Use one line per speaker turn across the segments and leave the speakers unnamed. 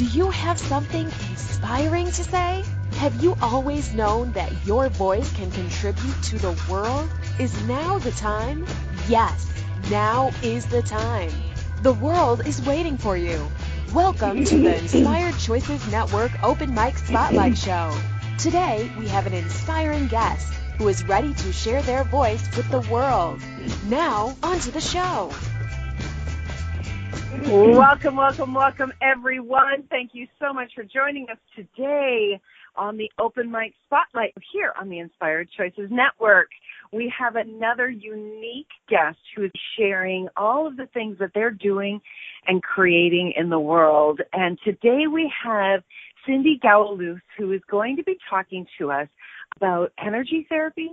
Do you have something inspiring to say? Have you always known that your voice can contribute to the world? Is now the time? Yes, now is the time. The world is waiting for you. Welcome to the Inspired Choices Network Open Mic Spotlight Show. Today, we have an inspiring guest who is ready to share their voice with the world. Now, on to the show.
Welcome, welcome, welcome, everyone. Thank you so much for joining us today on the Open Mic Spotlight here on the Inspired Choices Network. We have another unique guest who is sharing all of the things that they're doing and creating in the world. And today we have Cindy Gouweloos, who is going to be talking to us about energy therapy,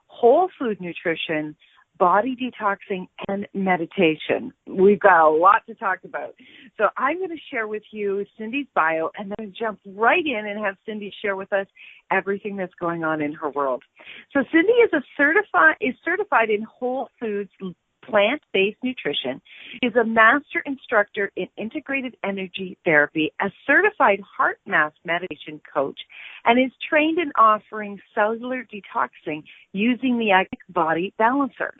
whole food nutrition, body detoxing, and meditation. We've got a lot to talk about. So I'm going to share with you Cindy's bio and then jump right in and have Cindy share with us everything that's going on in her world. So Cindy is certified in whole foods, plant-based nutrition, is a Master Instructor in integrated energy therapy, a certified HeartMath Meditation Coach, and is trained in offering cellular detoxing using the Ionic Body Balancer.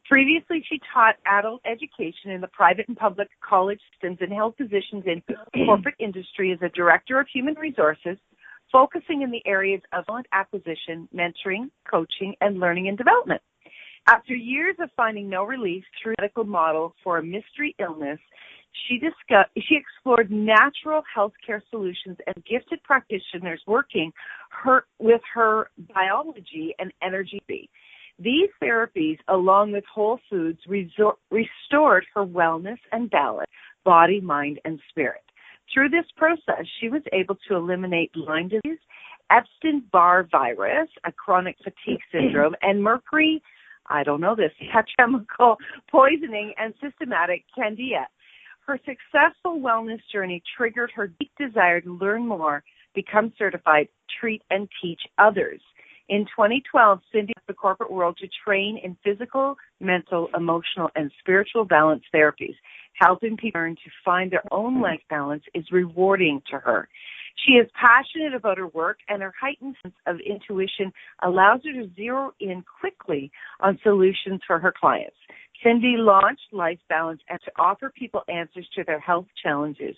Previously, she taught adult education in the private and public college systems and held positions in corporate industry as a director of human resources, focusing in the areas of talent acquisition, mentoring, coaching, and learning and development. After years of finding no relief through a medical model for a mystery illness, she explored natural healthcare solutions and gifted practitioners working with her biology and energy. These therapies, along with whole foods, restored her wellness and balance, body, mind, and spirit. Through this process, she was able to eliminate Lyme Disease, Epstein Barr Virus, a chronic fatigue syndrome, and mercury, petrochemical poisoning, and systematic candida. Her successful wellness journey triggered her deep desire to learn more, become certified, treat, and teach others. In 2012, Cindy left the corporate world to train in physical, mental, emotional, and spiritual balance therapies. Helping people learn to find their own life balance is rewarding to her. She is passionate about her work, and her heightened sense of intuition allows her to zero in quickly on solutions for her clients. Cindy launched Life Balance and to offer people answers to their health challenges.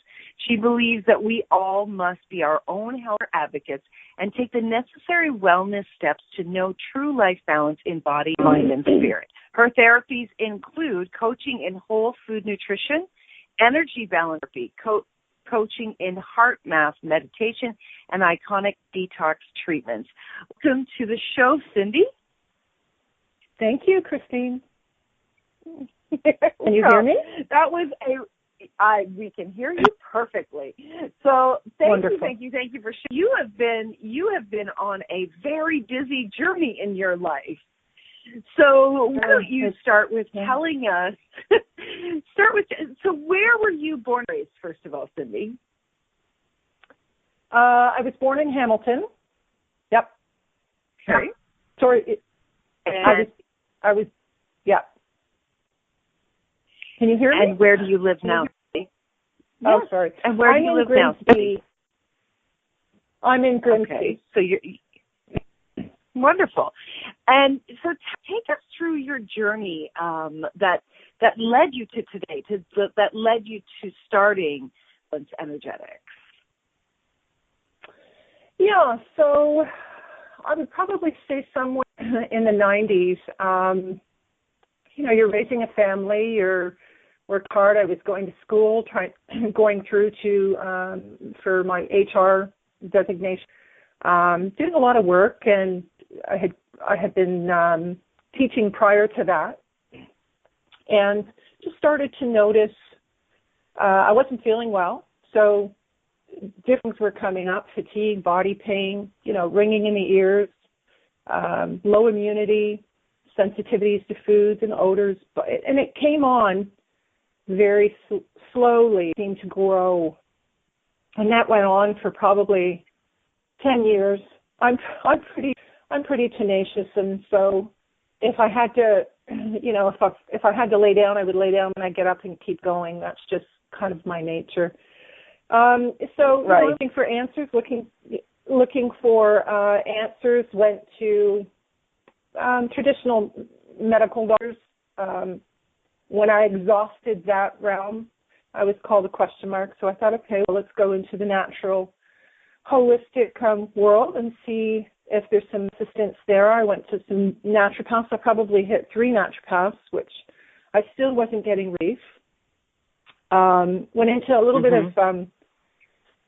She believes that we all must be our own health advocates and take the necessary wellness steps to know true life balance in body, mind, and spirit. Her therapies include coaching in whole food nutrition, energy balance therapy, coaching in HeartMath meditation, and Ionic detox treatments. Welcome to the show, Cindy.
Thank you, Christine. Can you hear me?
That was we can hear you perfectly. So thank you for sharing. You have been on a very busy journey in your life. So why don't you start with telling us? So where were you born and raised, first of all, Cindy?
I was born in Hamilton. Yep.
Okay.
Sorry. I was. Yeah. Can you hear me?
And where do you live now?
Oh, sorry.
And where do you live now?
I'm in Grimsby.
Okay. So you're wonderful. And so take us through your journey that led you to today, that led you to starting Balance Energetics.
Yeah, so I would probably say somewhere in the 90s. You're raising a family, you're worked hard. I was going to school, going through for my HR designation, doing a lot of work, and I had been teaching prior to that, and just started to notice I wasn't feeling well. So different things were coming up: fatigue, body pain, ringing in the ears, low immunity, sensitivities to foods and odors, and it came on very slowly, seemed to grow, and that went on for probably 10 years. I'm pretty tenacious, and so if I had to, if I had to lay down, I would lay down, and I'd get up and keep going. That's just kind of my nature. So
Right.
looking for answers, looking for answers, went to traditional medical doctors. When I exhausted that realm, I was called a question mark. So I thought, okay, well, let's go into the natural, holistic world and see if there's some assistance there. I went to some naturopaths. I probably hit 3 naturopaths, which I still wasn't getting relief. Went into a little bit of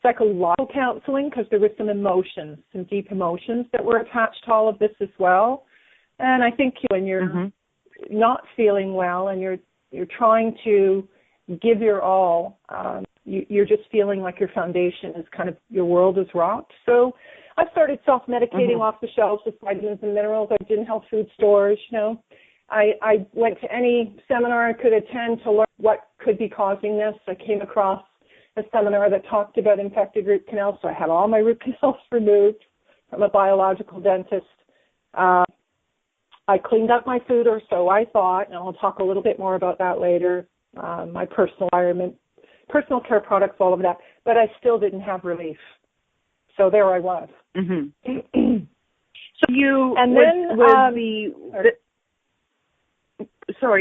psychological counseling because there were some emotions, some deep emotions that were attached to all of this as well. And I think when you're not feeling well and you're trying to give your all, you're just feeling like your foundation is kind of, your world is rocked. So I started self-medicating off the shelves with vitamins and minerals. I didn't health food stores, you know. I went to any seminar I could attend to learn what could be causing this. I came across a seminar that talked about infected root canals, so I had all my root canals removed from a biological dentist. I cleaned up my food, or so I thought, and I'll talk a little bit more about that later, my personal environment, personal care products, all of that, but I still didn't have relief. So there I was.
So you,
and then,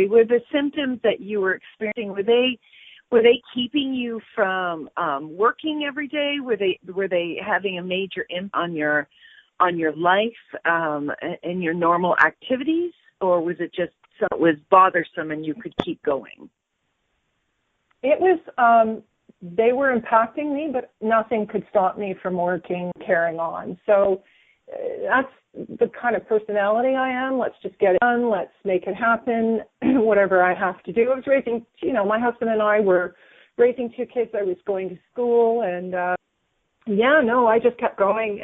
were the symptoms that you were experiencing, were they keeping you from working every day? Were they having a major impact on your life and your normal activities, or was it just so it was bothersome and you could keep going?
It was, they were impacting me, but nothing could stop me from working, carrying on. So that's the kind of personality I am. Let's just get it done. Let's make it happen, whatever I have to do. I was raising, my husband and I were raising 2 kids. I was going to school, and I just kept going,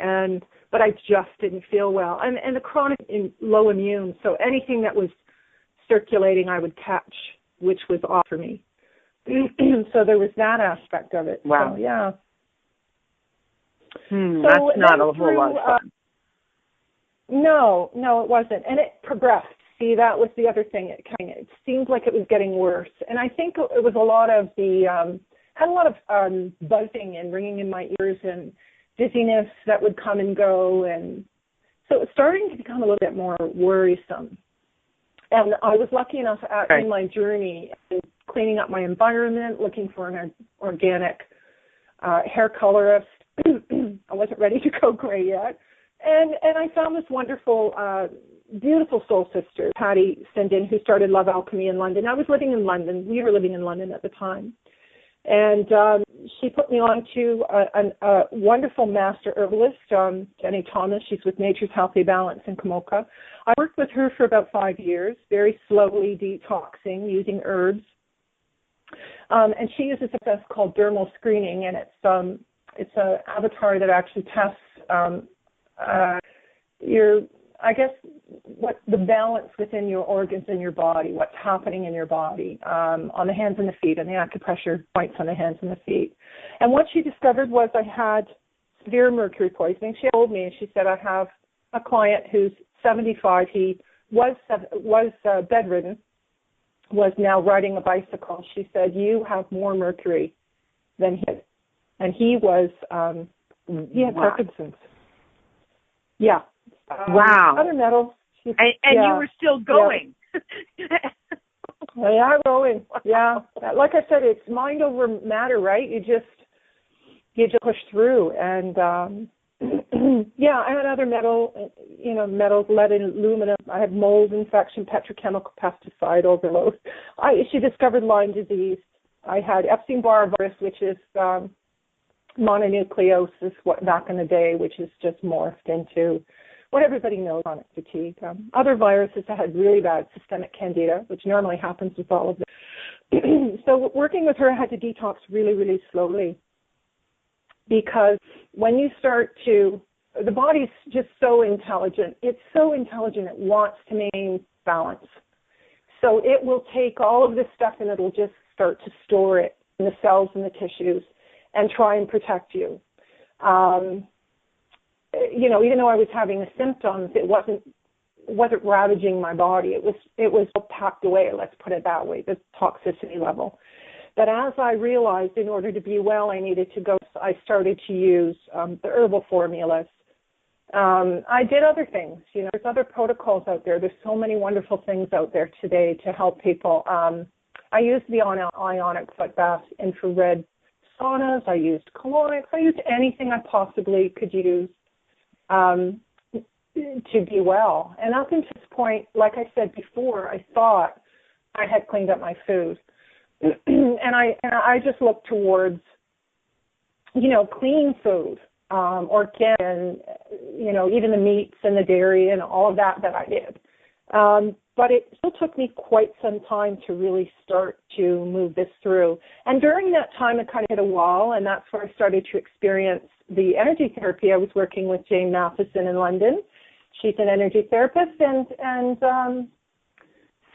but I just didn't feel well. And the chronic low immune, so anything that was circulating I would catch, which was off for me. So there was that aspect of it.
Wow.
So, yeah.
So that's not a whole lot of fun.
No, it wasn't. And it progressed. See, that was the other thing. It seemed like it was getting worse. And I think it was a lot of had a lot of buzzing and ringing in my ears and dizziness that would come and go. And so it was starting to become a little bit more worrisome. And I was lucky enough in my journey, cleaning up my environment, looking for an organic hair colorist. I wasn't ready to go gray yet. And I found this wonderful, beautiful soul sister, Patty Sendin, who started Love Alchemy in London. I was living in London. We were living in London at the time. And she put me on to a wonderful master herbalist, Jenny Thomas. She's with Nature's Healthy Balance in Komoka. I worked with her for about 5 years, very slowly detoxing, using herbs. And she uses a process called dermal screening, and it's an avatar that actually tests what the balance within your organs in your body, what's happening in your body, on the hands and the feet, and the acupressure points on the hands and the feet. And what she discovered was I had severe mercury poisoning. She told me, and she said, I have a client who's 75. He was bedridden, was now riding a bicycle. She said, you have more mercury than he had. And he had Parkinson's. Yeah.
Wow.
Other metals.
And you were still going.
Yeah, I'm going. Yeah. Like I said, it's mind over matter, right? You just push through. And, I had other metals, lead and aluminum. I had mold infection, petrochemical pesticide overload. She discovered Lyme disease. I had Epstein Barr Virus, which is mononucleosis back in the day, which is just morphed into what everybody knows, chronic fatigue. Other viruses, I had really bad systemic candida, which normally happens with all of them. So working with her, I had to detox really, really slowly, because when you start to, the body's just so intelligent. It's so intelligent, it wants to maintain balance. So it will take all of this stuff and it'll just start to store it in the cells and the tissues and try and protect you. Even though I was having the symptoms, it wasn't ravaging my body. It was packed away, let's put it that way, the toxicity level. But as I realized in order to be well, I needed to go, I started to use the herbal formulas. I did other things. You know, there's other protocols out there. There's so many wonderful things out there today to help people. I used the Ionic foot bath infrared saunas. I used colonics. I used anything I possibly could use to be well. And up until this point, like I said before, I thought I had cleaned up my food. and I just looked towards, you know, clean food, organic, and, you know, even the meats and the dairy and all of that I did. But it still took me quite some time to really start to move this through. And during that time, it kind of hit a wall, and that's where I started to experience the energy therapy. I was working with Jane Matheson in London. She's an energy therapist. And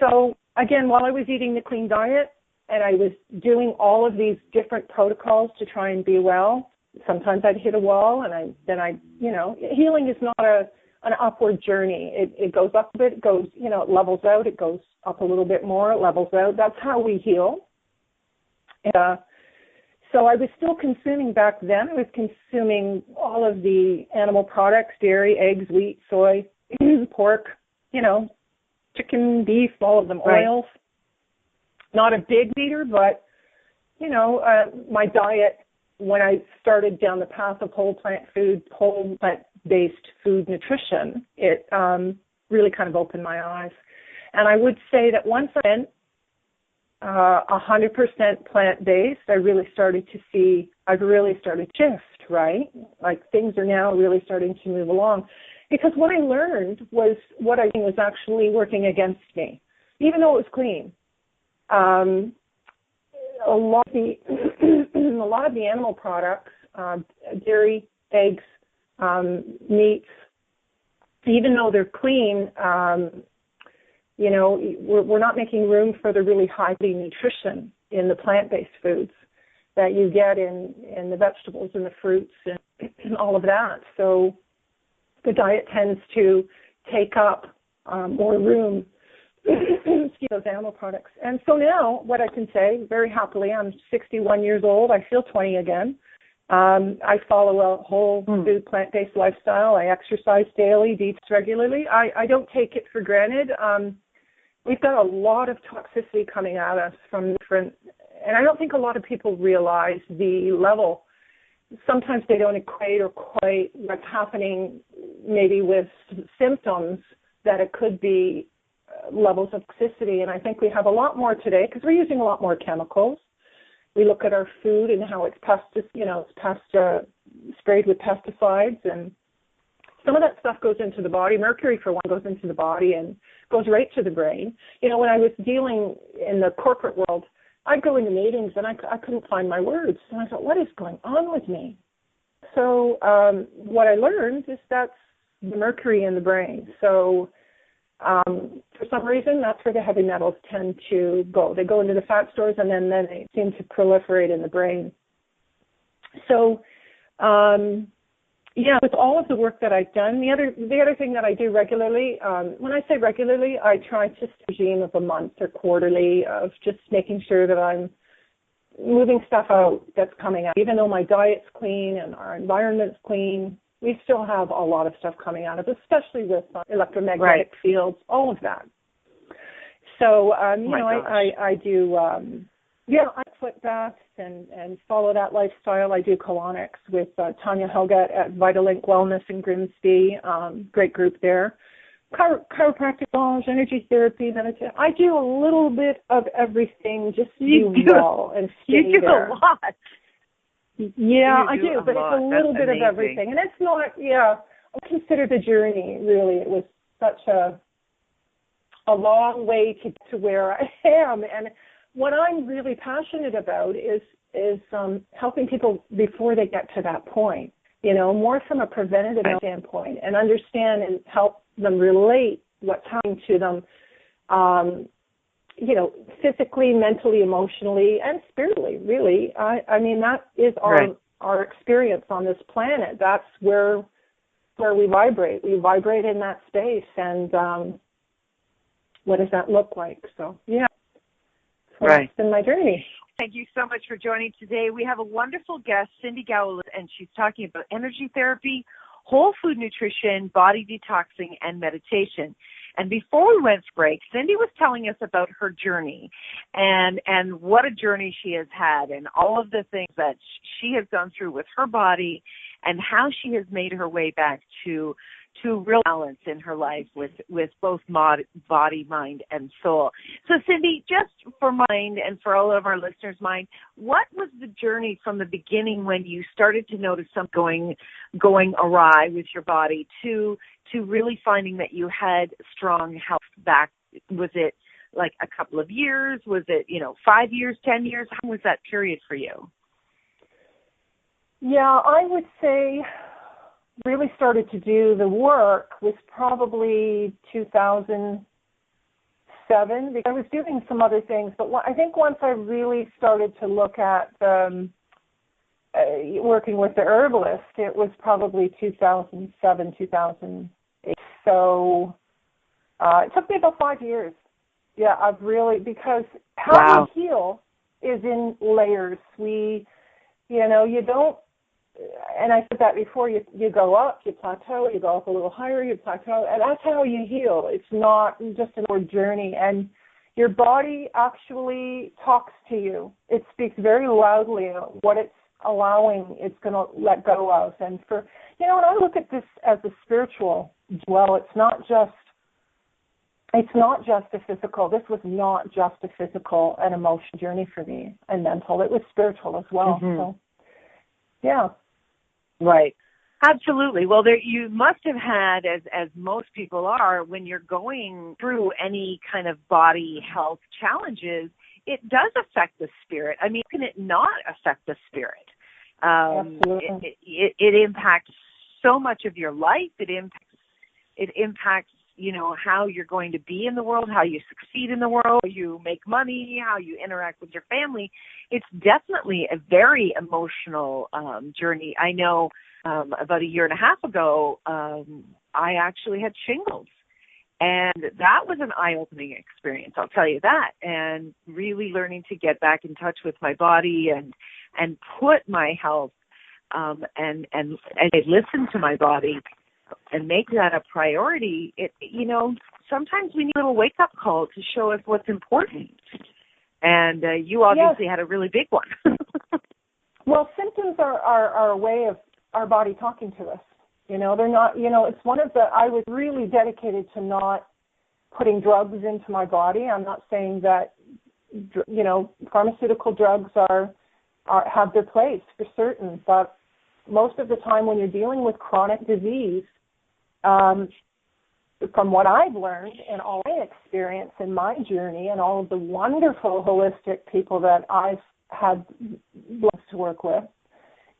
so, again, while I was eating the clean diet and I was doing all of these different protocols to try and be well, sometimes I'd hit a wall, and then I, you know, healing is not an upward journey. It goes up a bit, it goes, you know, it levels out, it goes up a little bit more, it levels out. That's how we heal. So I was still consuming back then. I was consuming all of the animal products, dairy, eggs, wheat, soy, pork, you know, chicken, beef, all of them, oils. Not a big eater, but, you know, my diet, when I started down the path of whole plant-based food nutrition, it really kind of opened my eyes. And I would say that once I went 100% plant-based, I've really started to shift, right? Like things are now really starting to move along. Because what I learned was what I think was actually working against me, even though it was clean. A lot of the animal products, dairy, eggs, meats, even though they're clean, you know, we're not making room for the really high nutrition in the plant-based foods that you get in the vegetables and the fruits and all of that. So the diet tends to take up more room, those animal products. And so now what I can say very happily, I'm 61 years old. I feel 20 again. I follow a whole food plant-based lifestyle. I exercise daily, detox regularly. I don't take it for granted. We've got a lot of toxicity coming at us from different, and I don't think a lot of people realize the level. Sometimes they don't equate or quite what's happening maybe with symptoms that it could be levels of toxicity. And I think we have a lot more today because we're using a lot more chemicals. We look at our food and how it's sprayed with pesticides, and some of that stuff goes into the body. Mercury, for one, goes into the body and goes right to the brain. You know, when I was dealing in the corporate world, I'd go into meetings and I couldn't find my words. And I thought, what is going on with me? So what I learned is that's the mercury in the brain. So for some reason, that's where the heavy metals tend to go. They go into the fat stores, and then they seem to proliferate in the brain. So, with all of the work that I've done, the other thing that I do regularly, when I say regularly, I try just a regime of a month or quarterly of just making sure that I'm moving stuff out that's coming out. Even though my diet's clean and our environment's clean, we still have a lot of stuff coming out of it, especially with electromagnetic fields, all of that. So, I do, I foot baths and follow that lifestyle. I do colonics with Tanya Helgat at Vitalink Wellness in Grimsby, great group there. Chiropractic, energy therapy, meditation. I do a little bit of everything just to do well and stay
You do
there.
a lot.
Yeah, I do, but it's a little bit of everything. And it's not, I consider the journey, really. It was such a long way to get to where I am. And what I'm really passionate about is helping people before they get to that point, you know, more from a preventative standpoint, and understand and help them relate what's happening to them, physically, mentally, emotionally, and spiritually, really. I mean, that is our experience on this planet. That's where we vibrate. We vibrate in that space, and what does that look like? So, that's been my journey.
Thank you so much for joining today. We have a wonderful guest, Cindy Gouweloos, and she's talking about energy therapy, whole food nutrition, body detoxing, and meditation. And before we went to break, Cindy was telling us about her journey and what a journey she has had and all of the things that she has gone through with her body and how she has made her way back to real balance in her life with both body, mind, and soul. So, Cindy, just for mind and for all of our listeners' mind, what was the journey from the beginning when you started to notice something going awry with your body to really finding that you had strong health back? Was it like a couple of years? Was it, 5 years, 10 years? How was that period for you?
Yeah, I would say really started to do the work was probably 2007 because I was doing some other things. But I think once I really started to look at working with the herbalist, it was probably 2007, 2008. So it took me about 5 years. Yeah, I've really, because how we heal is in layers. You don't, and I said that before, you go up, you plateau, you go up a little higher, you plateau, and that's how you heal. It's not just an old journey. And your body actually talks to you. It speaks very loudly what it's allowing it's going to let go of. And when I look at this as a spiritual as well, it's not just a physical. This was not just a physical and emotional journey for me and mental. It was spiritual as well. Mm-hmm. So, yeah.
Right. Absolutely. Well, you must have had, as most people are, when you're going through any kind of body health challenges, it does affect the spirit. I mean, can it not affect the spirit?
Absolutely.
It impacts so much of your life. It impacts, how you're going to be in the world, how you succeed in the world, how you make money, how you interact with your family. It's definitely a very emotional journey. I know about a year and a half ago, I actually had shingles. And that was an eye-opening experience, I'll tell you that. And really learning to get back in touch with my body and put my health and listen to my body and make that a priority. Sometimes we need a little wake-up call to show us what's important. And you obviously had a really big one.
Well, symptoms are a way of our body talking to us. They're not, it's one of I was really dedicated to not putting drugs into my body. I'm not saying that, pharmaceutical drugs have their place for certain, but most of the time when you're dealing with chronic disease, from what I've learned and all my experience in my journey and all of the wonderful holistic people that I've had blessed to work with,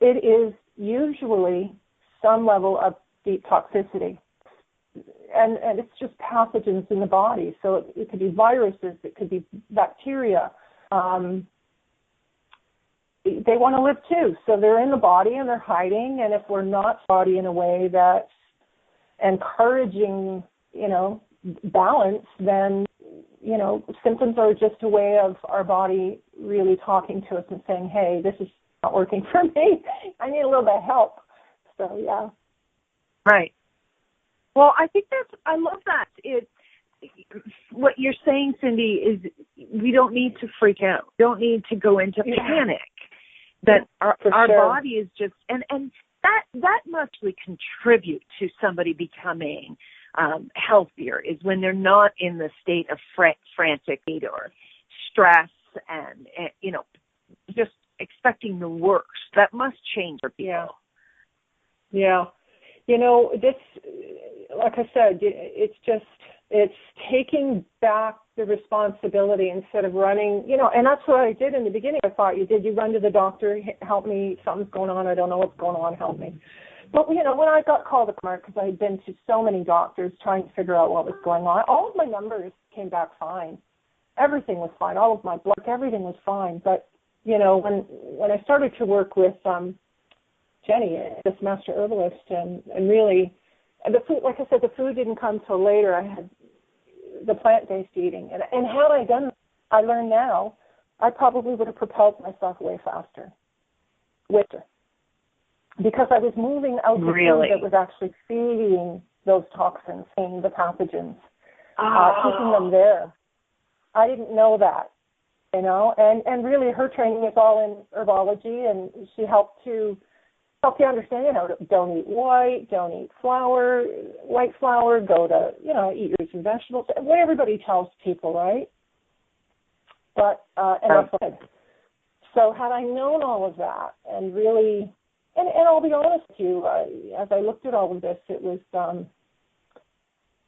it is usually some level of deep toxicity. And it's just pathogens in the body. So it could be viruses, it could be bacteria. They want to live too. So they're in the body and they're hiding. And if we're not body in a way that's encouraging, balance, then, symptoms are just a way of our body really talking to us and saying, hey, this is not working for me. I need a little bit of help. So, yeah.
Right. Well, I think I love that. What you're saying, Cindy, is we don't need to freak out. We don't need to go into panic. That our body is just, and that must really contribute to somebody becoming healthier, is when they're not in the state of frantic or stress and just expecting the worst. That must change for people.
Yeah. This, like I said, it's taking back the responsibility instead of running, and that's what I did in the beginning. I thought you run to the doctor, help me, something's going on, I don't know what's going on, help me. But, when I got called up, because I had been to so many doctors trying to figure out what was going on, all of my numbers came back fine. Everything was fine. All of my blood, everything was fine. But, when I started to work with Jenny, this master herbalist, and really, the food, like I said, the food didn't come till later. I had the plant-based eating. And had I done, I learned now, I probably would have propelled myself way faster. Because I was moving out the food that was actually feeding those toxins, feeding the pathogens, keeping them there. I didn't know that, and really her training is all in herbology, and she helped you understand, don't eat white, don't eat white flour, go to, eat your fruits and vegetables, what everybody tells people, right? But, and that's what I did. So had I known all of that and really, and I'll be honest with you, as I looked at all of this, it was,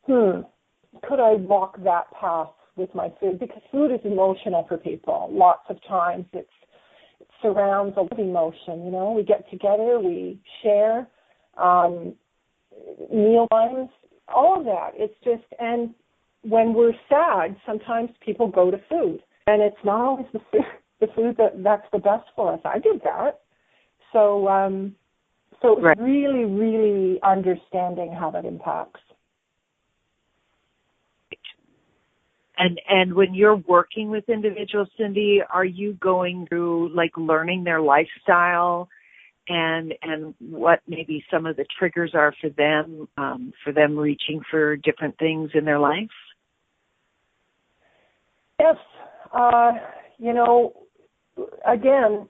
could I walk that path with my food? Because food is emotional for people. Lots of times it surrounds a lot of emotion, we get together, we share, meal times, all of that. It's just, and when we're sad, sometimes people go to food. And it's not always the food that's the best for us. I did that. So it was really, really understanding how that impacts.
And when you're working with individuals, Cindy, are you going through learning their lifestyle and what maybe some of the triggers are for them reaching for different things in their life?
Yes. Again,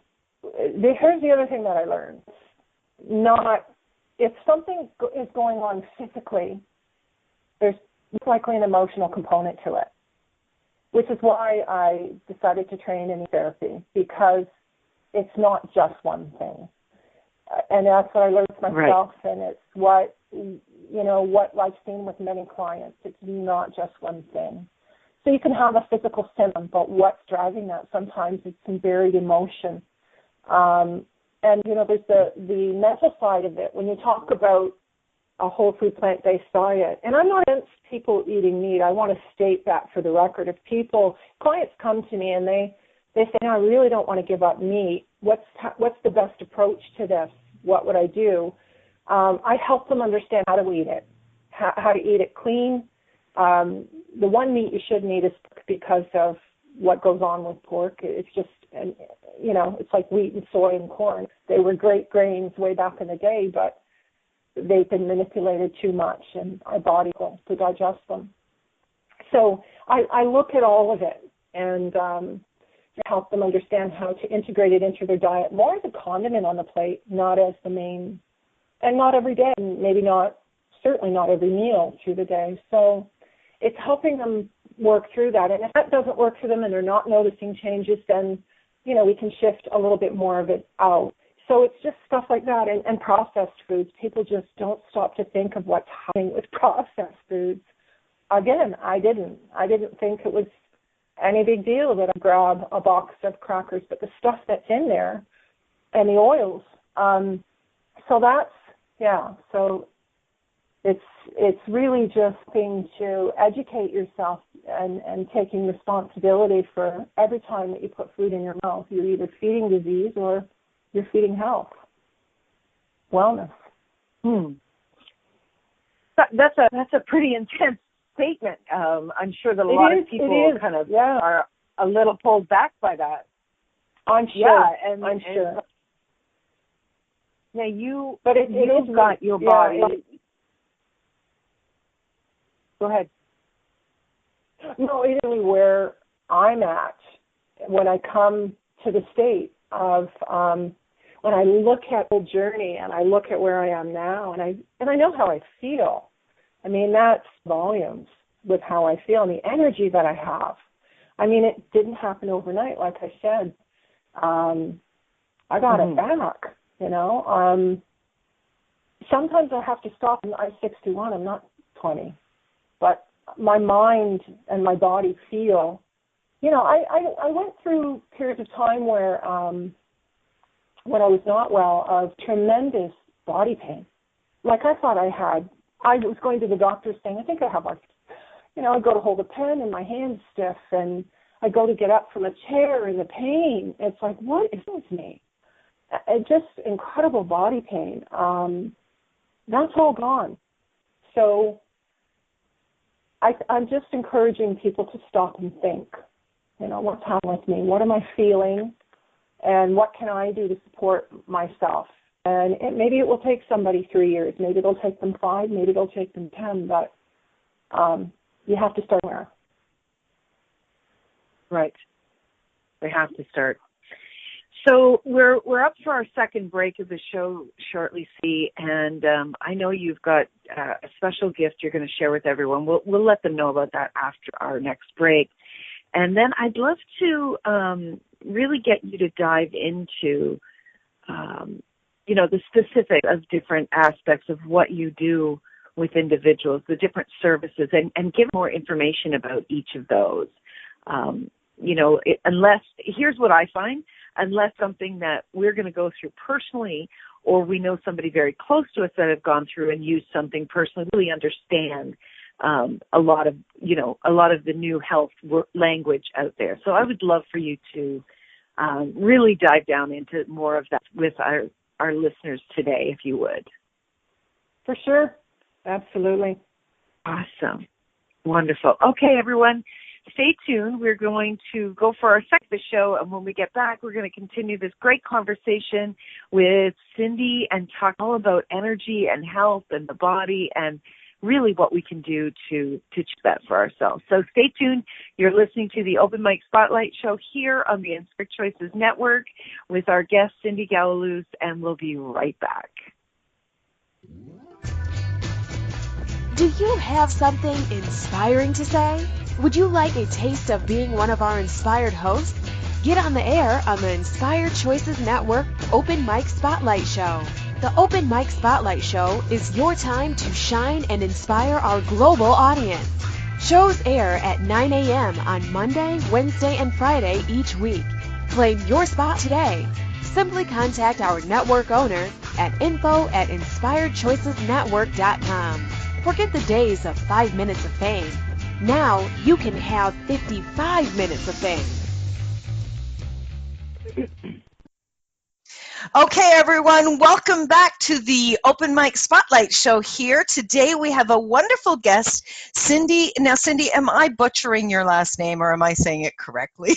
here's the other thing that I learned. If something is going on physically, there's likely an emotional component to it, which is why I decided to train in therapy, because it's not just one thing. And that's what I learned myself, and it's what I've seen with many clients. It's not just one thing. So you can have a physical symptom, but what's driving that? Sometimes it's some buried emotion. And, there's the mental side of it. When you talk about a whole food plant-based diet, and I'm not against people eating meat. I want to state that for the record. If clients come to me and they say, I really don't want to give up meat, what's the best approach to this? What would I do? I help them understand how to eat it, how to eat it clean. The one meat you shouldn't eat is pork because of what goes on with pork. It's just, it's like wheat and soy and corn. They were great grains way back in the day, but they've been manipulated too much, and our body will to digest them. So I look at all of it and help them understand how to integrate it into their diet, more as a condiment on the plate, not as the main, and not every day, and certainly not every meal through the day. So it's helping them work through that. And if that doesn't work for them and they're not noticing changes, then, we can shift a little bit more of it out. So it's just stuff like that. And processed foods. People just don't stop to think of what's happening with processed foods. Again, I didn't think it was any big deal that I grab a box of crackers, but the stuff that's in there and the oils. So it's really just being to educate yourself and taking responsibility for every time that you put food in your mouth. You're either feeding disease or you're feeding health, wellness.
That's a pretty intense statement. I'm sure that a lot of people kind of are a little pulled back by that.
I'm sure.
Yeah,
I'm sure.
Yeah, you've
is
got your body. Go ahead.
No, it's really where I'm at when I come to the state of when I look at the journey and I look at where I am now, and I know how I feel. I mean, that's volumes with how I feel and the energy that I have. I mean, it didn't happen overnight, like I said. I got it back, Sometimes I have to stop, and I'm 61, I'm not 20. But my mind and my body feel, I went through periods of time where, when I was not well, of tremendous body pain. Like I thought I was going to the doctor saying, I think I have I go to hold a pen and my hand's stiff, and I go to get up from a chair and the pain. It's like, what is with me? Just incredible body pain. That's all gone. So I'm just encouraging people to stop and think. You know, what's happening with me? What am I feeling? And what can I do to support myself? And maybe it will take somebody 3 years. Maybe it'll take them 5. Maybe it'll take them 10. But you have to start somewhere.
Right. They have to start. So we're up for our second break of the show shortly, C, and I know you've got a special gift you're going to share with everyone. We'll let them know about that after our next break. And then I'd love to really get you to dive into, the specifics of different aspects of what you do with individuals, the different services, and give more information about each of those. Here's what I find, unless something that we're going to go through personally, or we know somebody very close to us that have gone through and used something personally, really understand a lot of the new health language out there. So I would love for you to really dive down into more of that with our listeners today, if you would.
For sure. Absolutely.
Awesome. Wonderful. Okay, everyone. Stay tuned. We're going to go for our second show, and when we get back, we're going to continue this great conversation with Cindy and talk all about energy and health and the body and really what we can do to teach that for ourselves. So stay tuned. You're listening to the Open Mic Spotlight Show here on the Inspired Choices Network with our guest, Cindy Gouweloos, and we'll be right back.
Do you have something inspiring to say? Would you like a taste of being one of our inspired hosts? Get on the air on the Inspired Choices Network Open Mic Spotlight Show. The Open Mic Spotlight Show is your time to shine and inspire our global audience. Shows air at 9 a.m. on Monday, Wednesday, and Friday each week. Claim your spot today. Simply contact our network owner at info@inspiredchoicesnetwork.com. Forget the days of 5 minutes of fame. Now you can have 55 minutes of fame.
Okay, everyone, welcome back to the Open Mic Spotlight Show here. Today we have a wonderful guest, Cindy. Now, Cindy, am I butchering your last name or am I saying it correctly?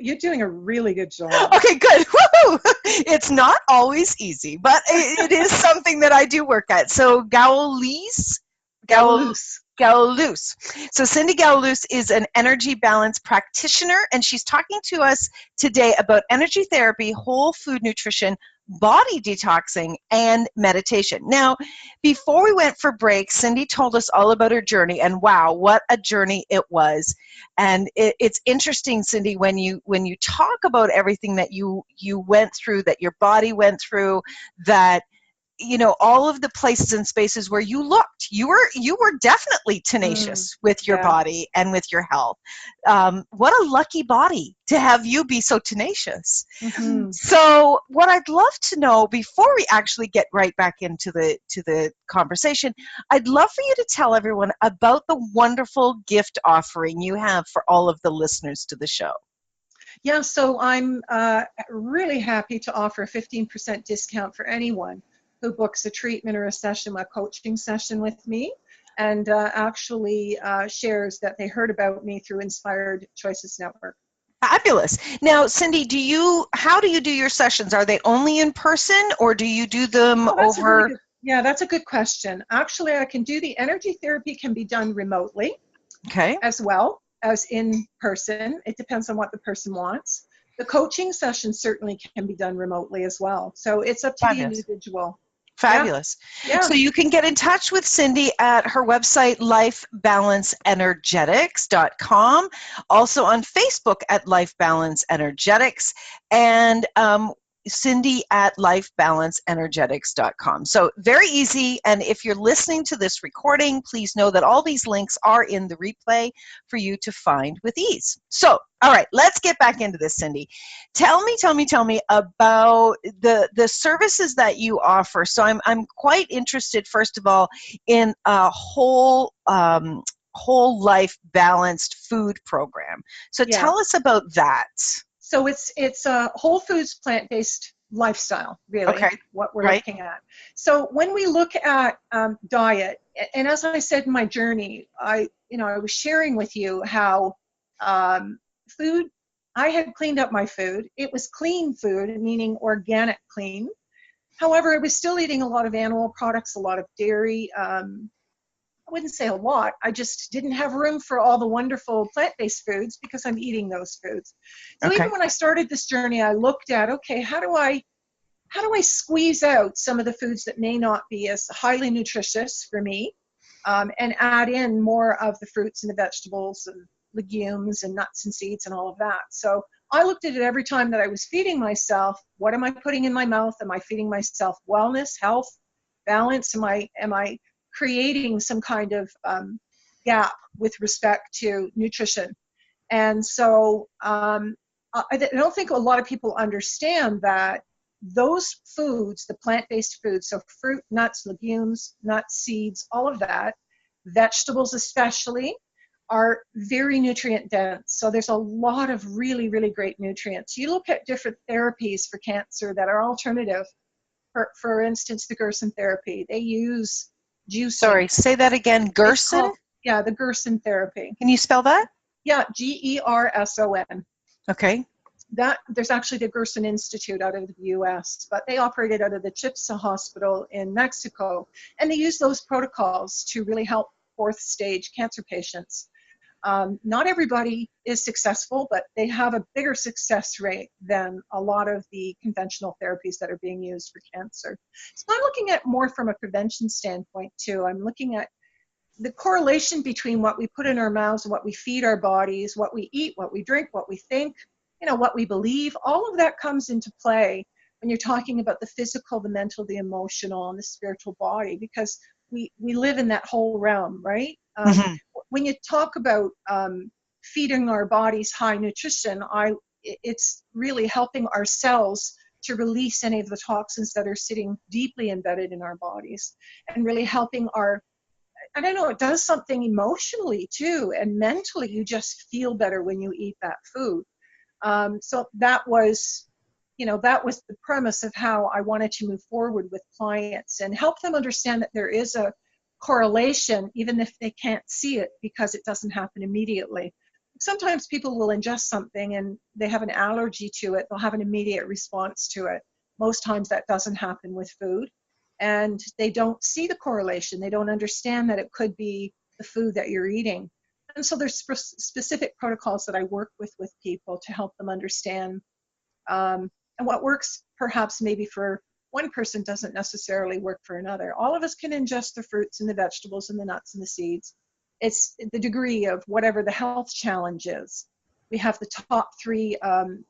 You're doing a really good job.
Okay, good. Woo-hoo! It's not always easy, but it is something that I do work at. So Gouweloos? Gouweloos. So Cindy Gouweloos is an energy balance practitioner, and she's talking to us today about energy therapy, whole food nutrition, body detoxing, and meditation. Now, before we went for break, Cindy told us all about her journey, and wow, what a journey it was. And it's interesting, Cindy, when you talk about everything that you went through, that your body went through, that all of the places and spaces where you looked, you were definitely tenacious with your body and with your health. What a lucky body to have you be so tenacious.
Mm-hmm.
So what I'd love to know before we actually get right back into the conversation, I'd love for you to tell everyone about the wonderful gift offering you have for all of the listeners to the show.
Yeah, so I'm really happy to offer a 15% discount for anyone who books a treatment or a coaching session with me, and actually shares that they heard about me through Inspired Choices Network.
Fabulous. Now, Cindy, how do you do your sessions? Are they only in person, or do you do them over?
That's a good question. Actually, I can do the energy therapy can be done remotely, as well as in person. It depends on what the person wants. The coaching session certainly can be done remotely as well. So it's up to the individual.
Fabulous.
Yeah.
So you can get in touch with Cindy at her website, lifebalanceenergetics.com, also on Facebook at Life Balance Energetics, and Cindy at lifebalanceenergetics.com. So very easy, and if you're listening to this recording, please know that all these links are in the replay for you to find with ease. So, all right, let's get back into this, Cindy. Tell me about the services that you offer. So I'm quite interested, first of all, in a whole life balanced food program. So tell us about that.
So it's a whole foods, plant-based lifestyle, really, what we're looking at. So when we look at diet, and as I said in my journey, I was sharing with you how food, I had cleaned up my food. It was clean food, meaning organic clean. However, I was still eating a lot of animal products, a lot of dairy. I wouldn't say a lot. I just didn't have room for all the wonderful plant-based foods because I'm eating those foods. So even when I started this journey, I looked at, okay, how do I squeeze out some of the foods that may not be as highly nutritious for me, and add in more of the fruits and the vegetables and legumes and nuts and seeds and all of that. So I looked at it every time that I was feeding myself. What am I putting in my mouth? Am I feeding myself wellness, health, balance? Am I creating some kind of gap with respect to nutrition? And so I don't think a lot of people understand that those foods, the plant-based foods, so fruit, nuts, legumes, nuts, seeds, all of that, vegetables especially, are very nutrient dense. So there's a lot of really, really great nutrients. You look at different therapies for cancer that are alternative. For instance, the Gerson therapy. They use juicing.
Sorry, say that again. Gerson?
Yeah, the Gerson therapy.
Can you spell that?
Yeah, Gerson.
Okay.
There's actually the Gerson Institute out of the U.S., but they operated out of the Chipsa Hospital in Mexico, and they use those protocols to really help fourth stage cancer patients. Not everybody is successful, but they have a bigger success rate than a lot of the conventional therapies that are being used for cancer. So I'm looking at more from a prevention standpoint too. I'm looking at the correlation between what we put in our mouths and what we feed our bodies, what we eat, what we drink, what we think, what we believe. All of that comes into play when you're talking about the physical, the mental, the emotional, and the spiritual body, because we live in that whole realm, right? When you talk about feeding our bodies high nutrition, it's really helping our cells to release any of the toxins that are sitting deeply embedded in our bodies, and really helping it does something emotionally too, and mentally. You just feel better when you eat that food. So that was the premise of how I wanted to move forward with clients and help them understand that there is a correlation, even if they can't see it, because it doesn't happen immediately. Sometimes people will ingest something and they have an allergy to it. They'll have an immediate response to it. Most times that doesn't happen with food, and they don't see the correlation. They don't understand that it could be the food that you're eating. And so there's specific protocols that I work with people to help them understand. And what works perhaps maybe for one person doesn't necessarily work for another. All of us can ingest the fruits and the vegetables and the nuts and the seeds. It's the degree of whatever the health challenge is. We have the top 3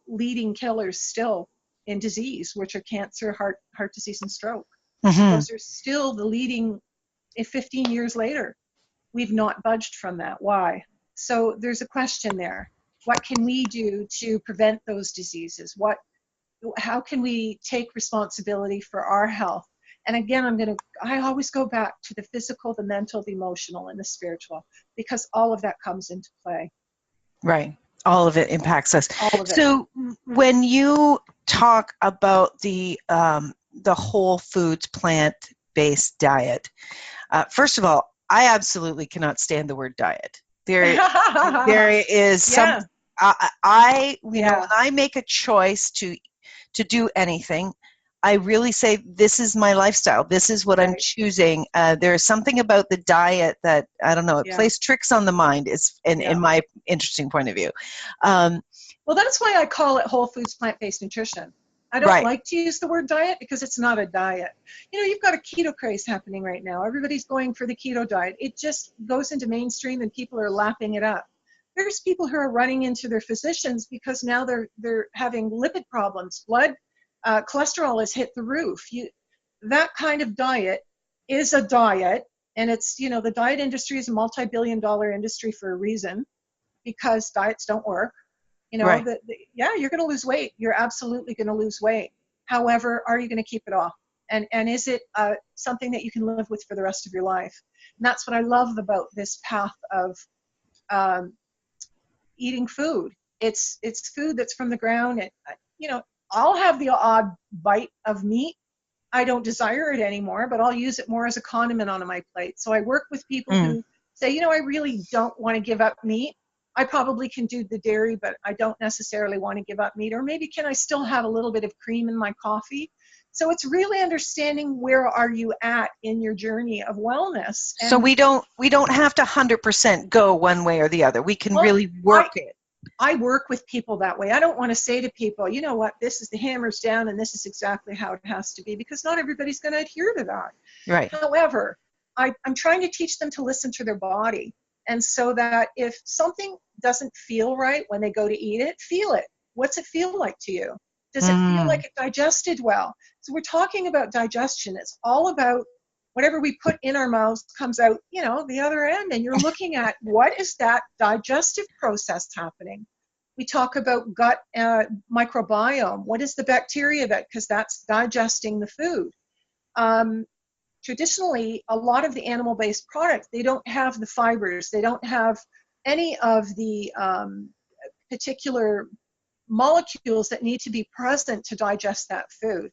leading killers still in disease, which are cancer, heart disease, and stroke. Those are still the leading 15 years later. We've not budged from that. Why? So there's a question there. What can we do to prevent those diseases? How can we take responsibility for our health? And again, I always go back to the physical, the mental, the emotional, and the spiritual, because all of that comes into play.
Right. All of it impacts us.
All of it.
So when you talk about the whole foods plant-based diet, first of all, I absolutely cannot stand the word diet. There is some. When I make a choice to do anything, I really say, this is my lifestyle. This is what I'm choosing. There's something about the diet that, I don't know, it plays tricks on the mind, in my interesting point of view.
Well, that's why I call it whole foods plant-based nutrition. I don't like to use the word diet because it's not a diet. You've got a keto craze happening right now. Everybody's going for the keto diet. It just goes into mainstream and people are lapping it up. There's people who are running into their physicians because now they're having lipid problems. Blood cholesterol has hit the roof. That kind of diet is a diet, and it's, the diet industry is a multi-billion-dollar industry for a reason, because diets don't work. You're going to lose weight. You're absolutely going to lose weight. However, are you going to keep it off? And is it something that you can live with for the rest of your life? And that's what I love about this path of eating food. It's food that's from the ground. I'll have the odd bite of meat. I don't desire it anymore, but I'll use it more as a condiment on my plate. So I work with people who say, I really don't want to give up meat. I probably can do the dairy, but I don't necessarily want to give up meat. Or maybe can I still have a little bit of cream in my coffee? So it's really understanding where are you at in your journey of wellness. And
so we don't have to 100% go one way or the other. We can really work it.
I work with people that way. I don't want to say to people, you know what, this is the hammers down and this is exactly how it has to be, because not everybody's going to adhere to that.
Right.
However, I'm trying to teach them to listen to their body. And so that if something doesn't feel right when they go to eat it, feel it. What's it feel like to you? Does it feel like it digested well? So we're talking about digestion. It's all about whatever we put in our mouths comes out, the other end. And you're looking at what is that digestive process happening. We talk about gut microbiome. What is the bacteria that, because that's digesting the food. Traditionally, a lot of the animal-based products, they don't have the fibers. They don't have any of the particular molecules that need to be present to digest that food.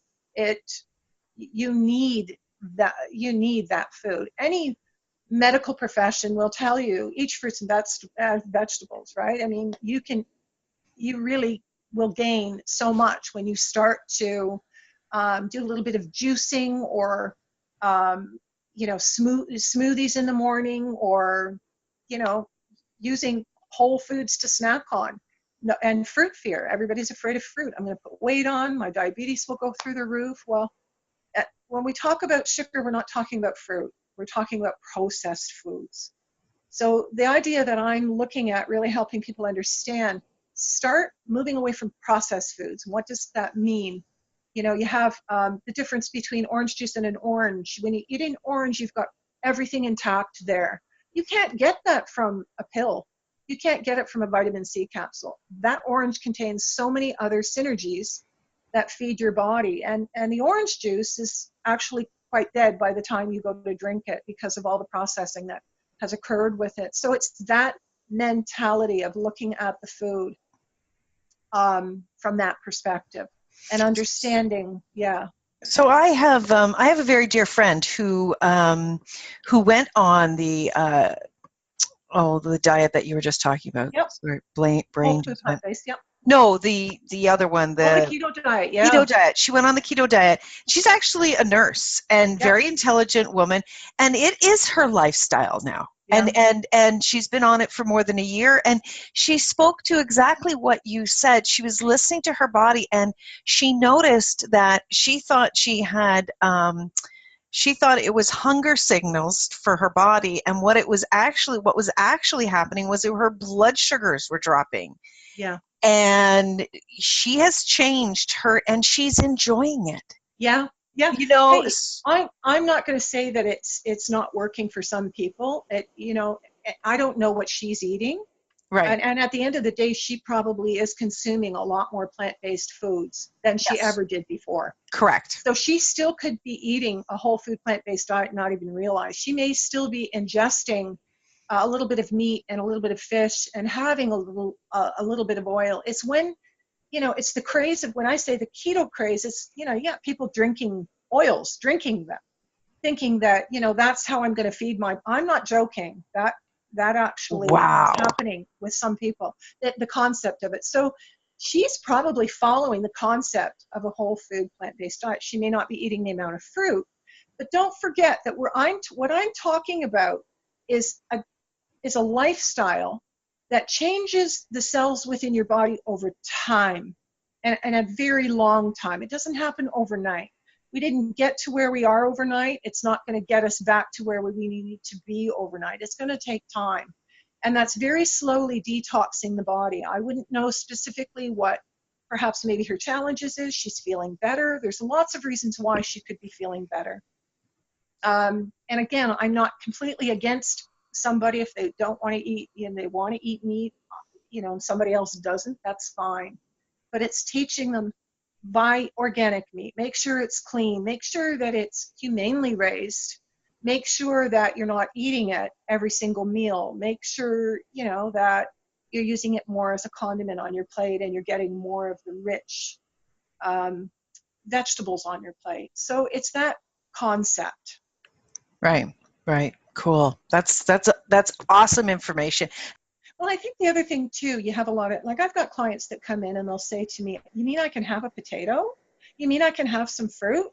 You need that food. Any medical profession will tell you eat fruits and vegetables, right? I mean, you really will gain so much when you start to do a little bit of juicing or smoothies in the morning, or using whole foods to snack on. And fruit fear. Everybody's afraid of fruit. I'm going to put weight on. My diabetes will go through the roof. Well, when we talk about sugar, we're not talking about fruit. We're talking about processed foods. So the idea that I'm looking at really helping people understand, start moving away from processed foods. What does that mean? You have the difference between orange juice and an orange. When you eat an orange, you've got everything intact there. You can't get that from a pill. You can't get it from a vitamin C capsule. That orange contains so many other synergies that feed your body. And the orange juice is actually quite dead by the time you go to drink it because of all the processing that has occurred with it. So it's that mentality of looking at the food from that perspective and understanding, yeah.
So I have a very dear friend who went on the diet that you were just talking about.
Yep.
Sorry, brain.
Plant-based, yep.
No, the other one, the
keto diet, yeah.
Keto diet. She went on the keto diet. She's actually a nurse and very intelligent woman, and it is her lifestyle now. Yeah. And she's been on it for more than a year, and she spoke to exactly what you said. She was listening to her body, and she noticed that she thought it was hunger signals for her body, and what was actually happening was that her blood sugars were dropping.
Yeah.
And she has changed her, and she's enjoying it.
Yeah. Yeah. Hey, I'm not going to say that it's not working for some people. I don't know what she's eating. Right. And at the end of the day, she probably is consuming a lot more plant-based foods than she ever did before.
Correct.
So she still could be eating a whole food plant-based diet and not even realize. She may still be ingesting a little bit of meat and a little bit of fish and having a little bit of oil. It's when, it's the craze of, when I say the keto craze, it's, you got people drinking oils, drinking them, thinking that, that's how I'm going to feed I'm not joking. That actually is happening with some people, the concept of it. So she's probably following the concept of a whole food plant-based diet. She may not be eating the amount of fruit, but don't forget that what I'm talking about is a lifestyle that changes the cells within your body over time, and a very long time. It doesn't happen overnight. We didn't get to where we are overnight. It's not going to get us back to where we need to be overnight. It's going to take time. And that's very slowly detoxing the body. I wouldn't know specifically what perhaps maybe her challenges is. She's feeling better. There's lots of reasons why she could be feeling better. And again, I'm not completely against somebody if they don't want to eat, and they want to eat meat, and somebody else doesn't, that's fine. But it's teaching them, buy organic meat, make sure it's clean, make sure that it's humanely raised, make sure that you're not eating it every single meal, make sure, that you're using it more as a condiment on your plate and you're getting more of the rich vegetables on your plate. So it's that concept.
Right. Cool. That's awesome information.
Well, I think the other thing too, you have a lot of, like, I've got clients that come in and they'll say to me, you mean I can have a potato? You mean I can have some fruit?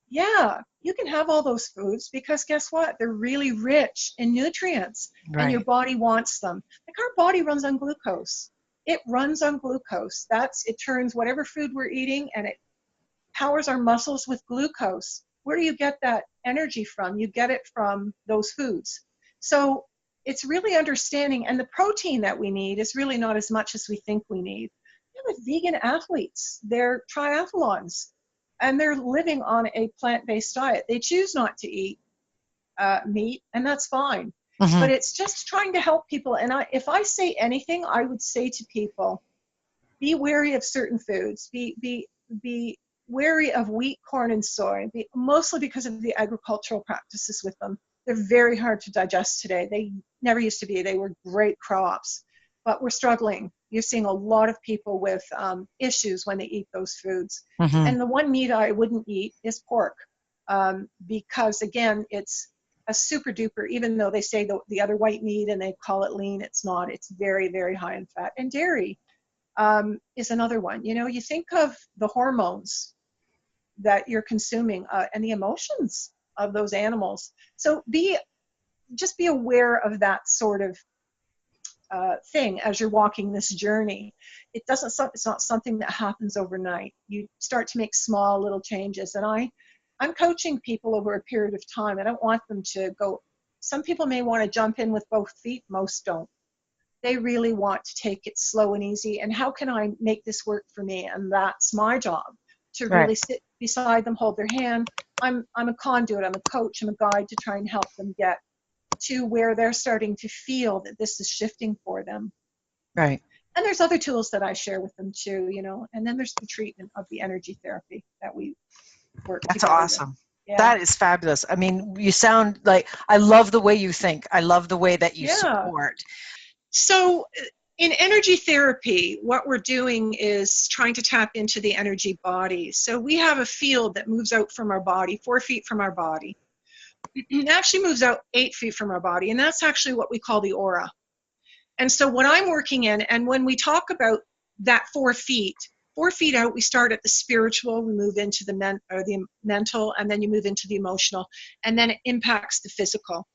Yeah, you can have all those foods because guess what? They're really rich in nutrients and your
Right.
body wants them. Like our body runs on glucose. It runs on glucose. It turns whatever food we're eating and it powers our muscles with glucose. Where do you get that energy from? You get it from those foods. So it's really understanding, and the protein that we need is really not as much as we think we need. You have vegan athletes, they're triathlons, and they're living on a plant-based diet. They choose not to eat meat, and that's fine.
Hmm.
But it's just trying to help people. And if I say anything, I would say to people, be wary of certain foods. Be wary of wheat, corn, and soy, mostly because of the agricultural practices with them. They're very hard to digest today. They never used to be. They were great crops, but we're struggling. You're seeing a lot of people with issues when they eat those foods.
Hmm.
And the one meat I wouldn't eat is pork, because again, it's a super duper, even though they say the other white meat and they call it lean, it's not. It's very, very high in fat. And dairy is another one. You know, you think of the hormones that you're consuming and the emotions of those animals. So just be aware of that sort of thing as you're walking this journey. It's not something that happens overnight. You start to make small little changes, and I'm coaching people over a period of time. I don't want them to go. Some people may want to jump in with both feet. Most don't. They really want to take it slow and easy. And how can I make this work for me? And that's my job, to
Right.
really sit beside them, hold their hand. I'm a conduit, I'm a coach, I'm a guide to try and help them get to where they're starting to feel that this is shifting for them.
Right.
And there's other tools that I share with them too, you know, and then there's the treatment of the energy therapy that we work
That's
together with.
awesome.
Yeah.
That is fabulous. I mean, you sound like, I love the way you think. I love the way that you
Yeah.
support.
So in energy therapy, what we're doing is trying to tap into the energy body. So we have a field that moves out from our body, 4 feet from our body. It actually moves out 8 feet from our body, and that's actually what we call the aura. And so what I'm working in, and when we talk about that 4 feet, 4 feet out, we start at the spiritual, we move into the mental, and then you move into the emotional, and then it impacts the physical.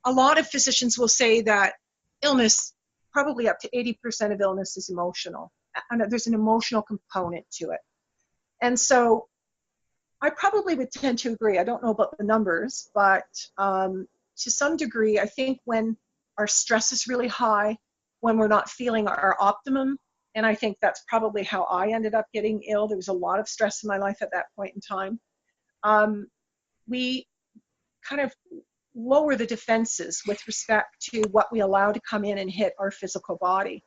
A lot of physicians will say that illness, probably up to 80% of illness is emotional. And there's an emotional component to it. And so I probably would tend to agree. I don't know about the numbers, but to some degree, I think when our stress is really high, when we're not feeling our optimum, and I think that's probably how I ended up getting ill. There was a lot of stress in my life at that point in time. We kind of lower the defenses with respect to what we allow to come in and hit our physical body,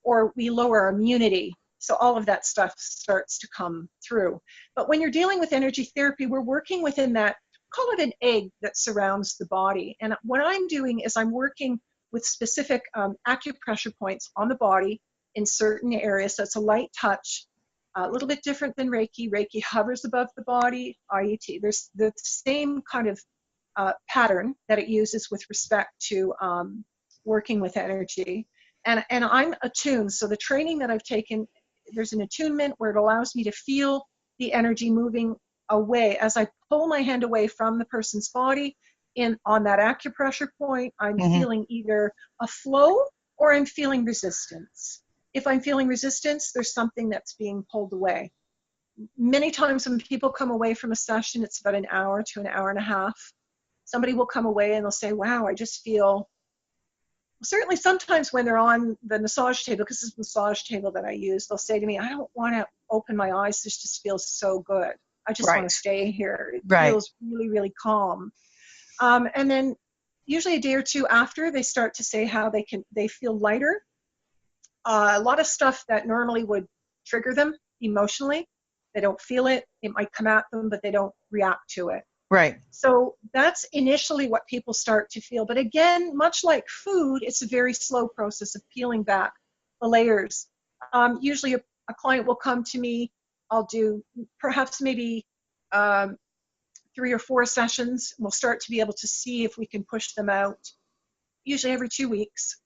or we lower our immunity. So all of that stuff starts to come through. But when you're dealing with energy therapy, we're working within that, call it an egg that surrounds the body. And what I'm doing is I'm working with specific acupressure points on the body in certain areas. So it's a light touch, a little bit different than Reiki. Reiki hovers above the body. IET, there's the same kind of pattern that it uses with respect to working with energy. And I'm attuned. So the training that I've taken, there's an attunement where it allows me to feel the energy moving away. As I pull my hand away from the person's body on that acupressure point, I'm feeling either a flow or I'm feeling resistance. If I'm feeling resistance, there's something that's being pulled away. Many times when people come away from a session, it's about an hour to an hour and a half. Somebody will come away and they'll say, wow, I just feel, certainly sometimes when they're on the massage table, because it's a massage table that I use, they'll say to me, I don't want to open my eyes. This just feels so good. I just want to stay here. It feels really, really calm. And then usually a day or two after, they start to say how they feel lighter. A lot of stuff that normally would trigger them emotionally, they don't feel it. It might come at them, but they don't react to it.
Right.
So that's initially what people start to feel. But again, much like food, it's a very slow process of peeling back the layers. Usually a client will come to me. I'll do perhaps maybe 3 or 4 sessions. We'll start to be able to see if we can push them out, usually every 2 weeks.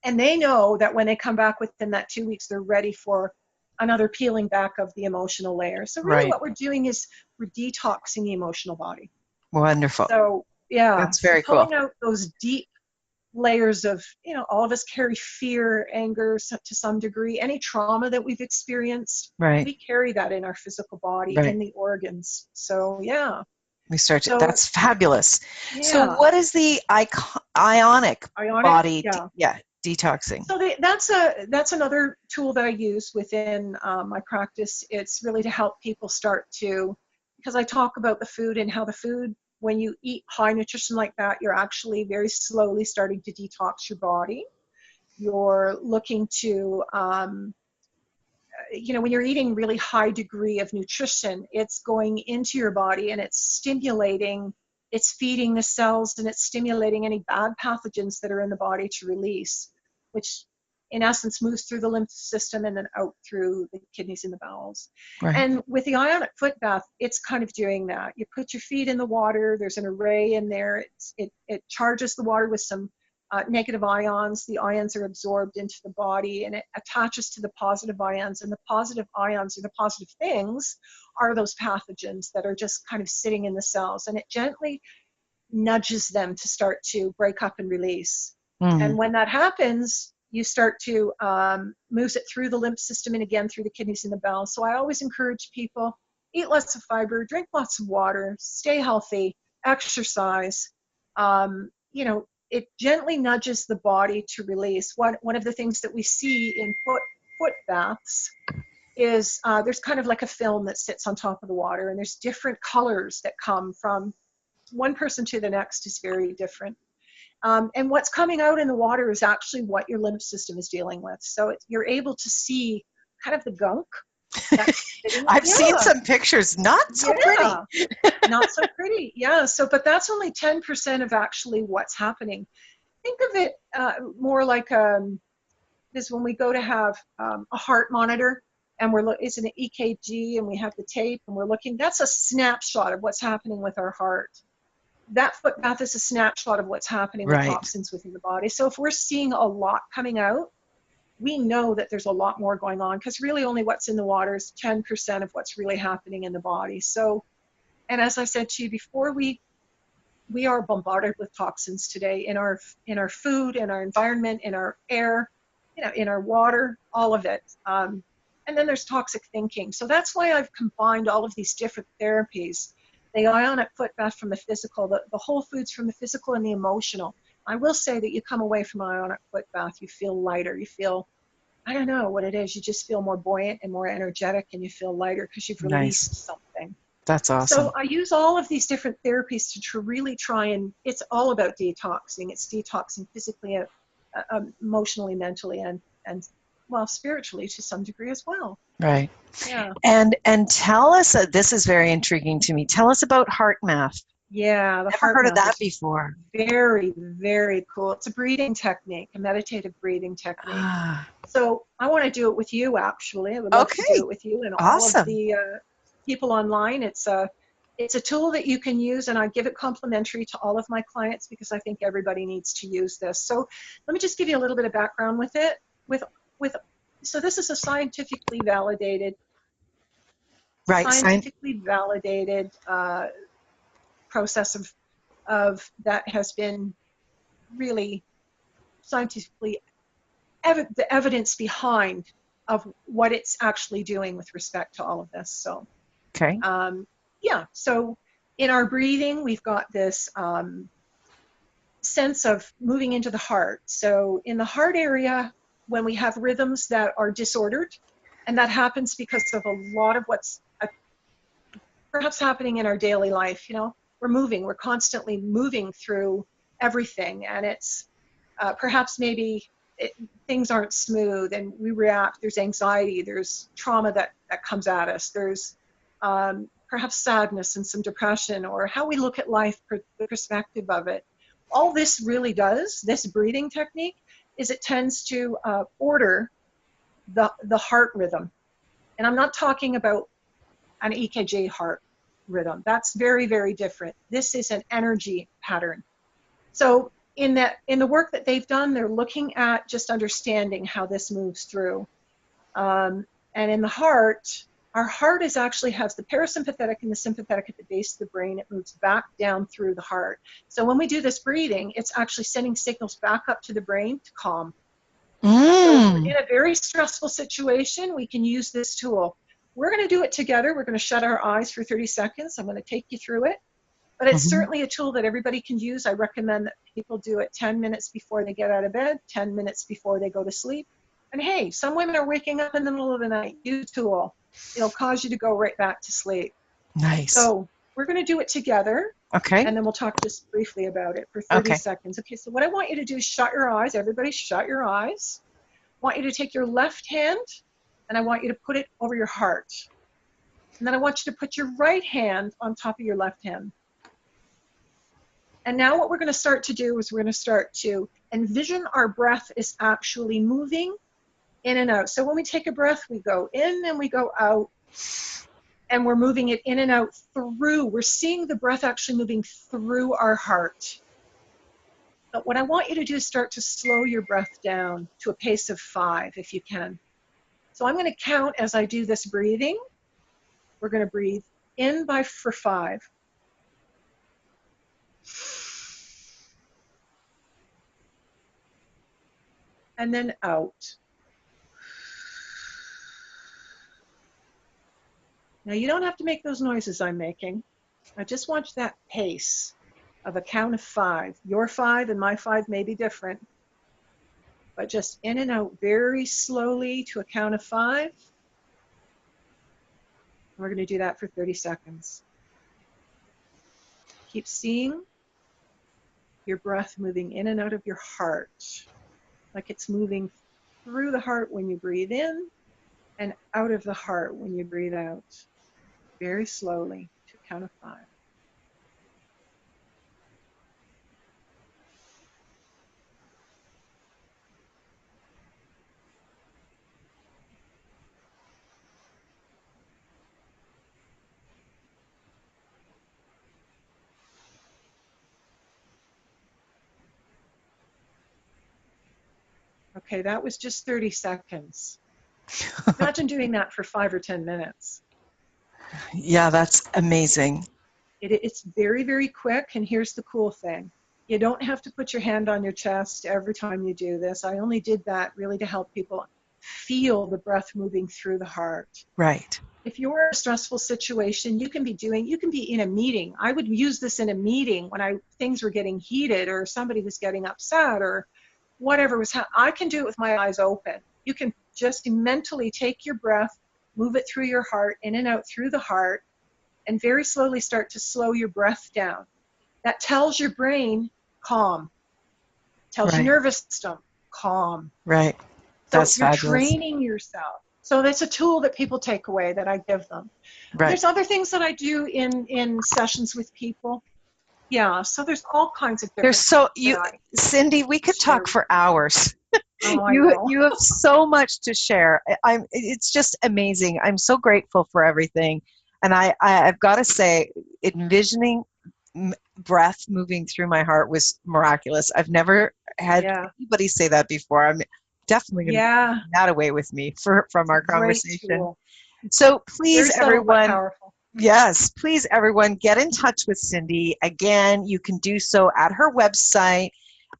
And they know that when they come back within that 2 weeks, they're ready for another peeling back of the emotional layer. So really
Right.
what we're doing is we're detoxing the emotional body.
Wonderful.
So yeah,
That's very
so pulling
cool.
out those deep layers of, all of us carry fear, anger to some degree, any trauma that we've experienced.
Right.
We carry that in our physical body,
Right.
in the organs. So yeah.
We start to,
So
that's fabulous.
yeah.
So what is the Ionic Body detoxing?
So that's another tool that I use within my practice. It's really to help people start to, because I talk about the food and how the food, when you eat high nutrition like that, you're actually very slowly starting to detox your body. You're looking to, when you're eating really high degree of nutrition, it's going into your body and it's stimulating, it's feeding the cells and it's stimulating any bad pathogens that are in the body to release, which in essence moves through the lymph system and then out through the kidneys and the bowels.
Right.
And with the ionic foot bath, it's kind of doing that. You put your feet in the water, there's an array in there, it charges the water with some negative ions. The ions are absorbed into the body and it attaches to the positive ions, and the positive ions, or the positive things, are those pathogens that are just kind of sitting in the cells, and it gently nudges them to start to break up and release. And when that happens, you start to moves it through the lymph system and again through the kidneys and the bowels. So I always encourage people, eat lots of fiber, drink lots of water, stay healthy, exercise. It gently nudges the body to release. One of the things that we see in foot baths is there's kind of like a film that sits on top of the water, and there's different colors that come from one person to the next is very different. And what's coming out in the water is actually what your lymph system is dealing with. So you're able to see kind of the gunk.
I've seen some pictures, not so pretty.
Not so pretty, yeah. So, but that's only 10% of actually what's happening. Think of it more like this when we go to have a heart monitor, and it's an EKG, and we have the tape, and we're looking. That's a snapshot of what's happening with our heart. That foot bath is a snapshot of what's happening with toxins within the body. So if we're seeing a lot coming out, we know that there's a lot more going on, because really only what's in the water is 10% of what's really happening in the body. So, and as I said to you before, we are bombarded with toxins today in our food, in our environment, in our air, in our water, all of it. And then there's toxic thinking. So that's why I've combined all of these different therapies. The ionic foot bath from the physical, the whole foods from the physical and the emotional. I will say that you come away from an ionic foot bath, you feel lighter. You feel, I don't know what it is, you just feel more buoyant and more energetic, and you feel lighter because you've released something.
That's awesome.
So I use all of these different therapies to really try, and it's all about detoxing. It's detoxing physically, emotionally, mentally, and well, spiritually to some degree as well.
Right.
Yeah.
And tell us, this is very intriguing to me. Tell us about HeartMath.
Yeah, the
Never heard of that before.
Very, very cool. It's a breathing technique, a meditative breathing technique. So I want to do it with you, actually. I would love to do it with you and all of the people online. It's a tool that you can use, and I give it complimentary to all of my clients because I think everybody needs to use this. So let me just give you a little bit of background with it. So this is a scientifically validated process of that has been really scientifically the evidence behind of what it's actually doing with respect to all of this. So, so in our breathing, we've got this sense of moving into the heart. So in the heart area, when we have rhythms that are disordered, and that happens because of a lot of what's perhaps happening in our daily life, we're constantly moving through everything, and it's perhaps maybe things aren't smooth and we react. There's anxiety, there's trauma that comes at us, there's perhaps sadness and some depression, or how we look at life, the perspective of it. All this really does, this breathing technique, is it tends to order the heart rhythm. And I'm not talking about an EKG heart rhythm. That's very, very different. This is an energy pattern. So in the work that they've done, they're looking at just understanding how this moves through. And in the heart, our heart actually has the parasympathetic and the sympathetic at the base of the brain. It moves back down through the heart. So when we do this breathing, it's actually sending signals back up to the brain to calm. So in a very stressful situation, we can use this tool. We're going to do it together. We're going to shut our eyes for 30 seconds. I'm going to take you through it. But it's certainly a tool that everybody can use. I recommend that people do it 10 minutes before they get out of bed, 10 minutes before they go to sleep. And hey, some women are waking up in the middle of the night. Use the tool. It'll cause you to go right back to sleep.
Nice.
So we're going to do it together.
Okay.
And then we'll talk just briefly about it for 30 seconds. Okay, so what I want you to do is shut your eyes. Everybody shut your eyes. I want you to take your left hand, and I want you to put it over your heart. And then I want you to put your right hand on top of your left hand. And now what we're going to start to do is we're going to start to envision our breath is actually moving in and out. So when we take a breath, we go in and we go out, and we're moving it in and out through. We're seeing the breath actually moving through our heart. But what I want you to do is start to slow your breath down to a pace of 5 if you can. So I'm going to count as I do this breathing. We're going to breathe in for 5. And then out. Now you don't have to make those noises I'm making. I just want that pace of a count of 5. Your 5 and my 5 may be different, but just in and out very slowly to a count of 5. And we're going to do that for 30 seconds. Keep seeing your breath moving in and out of your heart, like it's moving through the heart when you breathe in and out of the heart when you breathe out. Very slowly to a count of 5. Okay, that was just 30 seconds. Imagine doing that for 5 or 10 minutes.
Yeah, that's amazing.
It's very, very quick, and here's the cool thing. You don't have to put your hand on your chest every time you do this. I only did that really to help people feel the breath moving through the heart.
Right.
If you're in a stressful situation, you can be in a meeting. I would use this in a meeting when things were getting heated or somebody was getting upset or whatever was happening. I can do it with my eyes open. You can just mentally take your breath, move it through your heart, in and out through the heart, and very slowly start to slow your breath down. That tells your brain, calm. Tells your nervous system, calm.
Right. That's
so you're
fabulous.
Training yourself. So that's a tool that people take away that I give them.
Right.
There's other things that I do in sessions with people. Yeah, so there's all kinds of different
Cindy, we could talk for hours.
Oh,
you have so much to share. It's just amazing. I'm so grateful for everything. And I've got to say, envisioning breath moving through my heart was miraculous. I've never had anybody say that before. I'm definitely going to take that away with me from our conversation. So please, everyone. Yes, please, everyone, get in touch with Cindy. Again, you can do so at her website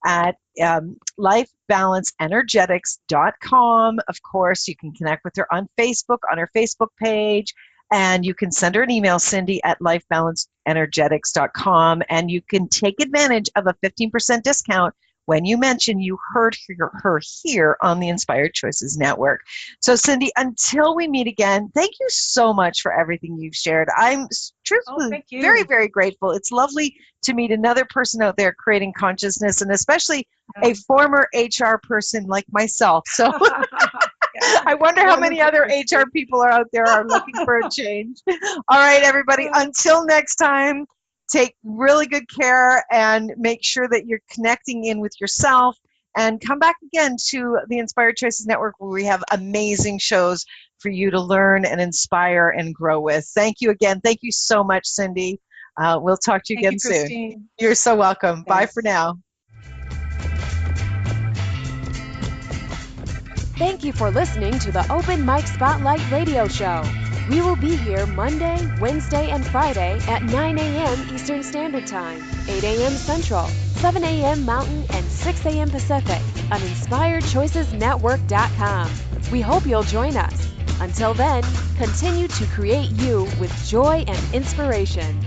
at lifebalanceenergetics.com. Of course, you can connect with her on Facebook, on her Facebook page, and you can send her an email, Cindy at lifebalanceenergetics.com, and you can take advantage of a 15% discount when you mention you heard her here on the Inspired Choices Network. So, Cindy, until we meet again, thank you so much for everything you've shared. I'm truthfully very, very grateful. It's lovely to meet another person out there creating consciousness, and especially a former HR person like myself. So I wonder how many other HR people are out there are looking for a change. All right, everybody, until next time. Take really good care and make sure that you're connecting in with yourself, and come back again to the Inspired Choices Network, where we have amazing shows for you to learn and inspire and grow with. Thank you again. Thank you so much, Cindy. We'll talk to you again soon. Christine. You're so welcome. Thanks. Bye for now.
Thank you for listening to the Open Mic Spotlight Radio Show. We will be here Monday, Wednesday, and Friday at 9 a.m. Eastern Standard Time, 8 a.m. Central, 7 a.m. Mountain, and 6 a.m. Pacific on InspiredChoicesNetwork.com. We hope you'll join us. Until then, continue to create you with joy and inspiration.